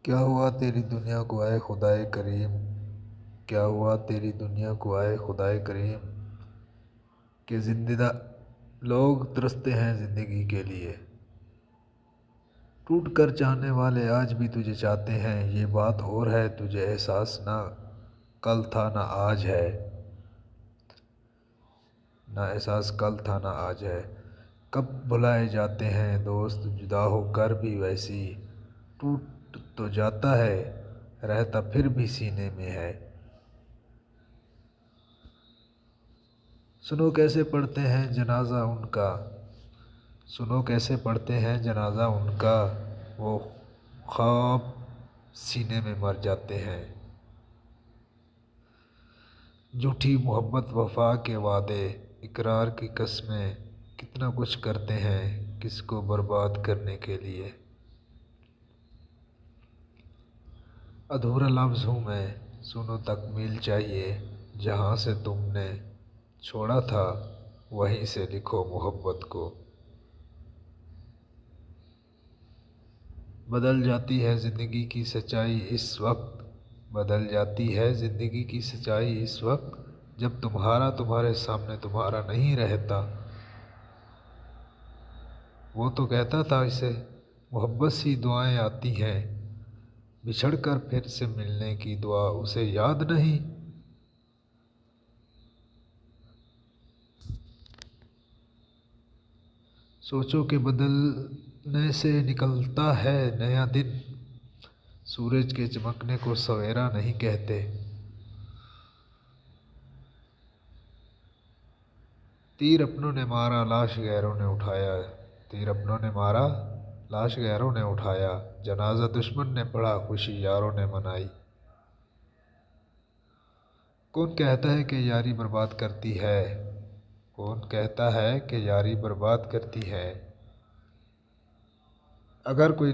کیا ہوا تیری دنیا کو اے خدائے کریم، کیا ہوا تیری دنیا کو اے خدائے کریم، کہ زندہ لوگ ترستے ہیں زندگی کے لیے۔ ٹوٹ کر چاہنے والے آج بھی تجھے چاہتے ہیں، یہ بات اور ہے تجھے احساس نہ کل تھا نہ آج ہے، نہ احساس کل تھا نہ آج ہے۔ کب بھلائے جاتے ہیں دوست جدا ہو کر بھی ویسی، ٹوٹ تو جاتا ہے رہتا پھر بھی سینے میں ہے۔ سنو کیسے پڑھتے ہیں جنازہ ان کا، سنو کیسے پڑھتے ہیں جنازہ ان کا، وہ خواب سینے میں مر جاتے ہیں۔ جھوٹی محبت وفا کے وعدے اقرار کی قسمیں، کتنا کچھ کرتے ہیں کس کو برباد کرنے کے لیے۔ ادھورا لفظ ہوں میں، سنو تکمیل چاہیے، جہاں سے تم نے چھوڑا تھا وہیں سے لکھو محبت کو۔ بدل جاتی ہے زندگی کی سچائی اس وقت، بدل جاتی ہے زندگی کی سچائی اس وقت، جب تمہارا تمہارے سامنے تمہارا نہیں رہتا۔ وہ تو کہتا تھا اسے محبت سی دعائیں آتی ہیں، بچھڑ کر پھر سے ملنے کی دعا اسے یاد نہیں۔ سوچو کہ بدلنے سے نکلتا ہے نیا دن، سورج کے چمکنے کو سویرا نہیں کہتے۔ تیر اپنوں نے مارا لاش غیروں نے اٹھایا، تیر اپنوں نے مارا لاش غیروں نے اٹھایا، جنازہ دشمن نے پڑھا خوشی یاروں نے منائی۔ کون کہتا ہے کہ یاری برباد کرتی ہے، کون کہتا ہے کہ یاری برباد کرتی ہے، اگر کوئی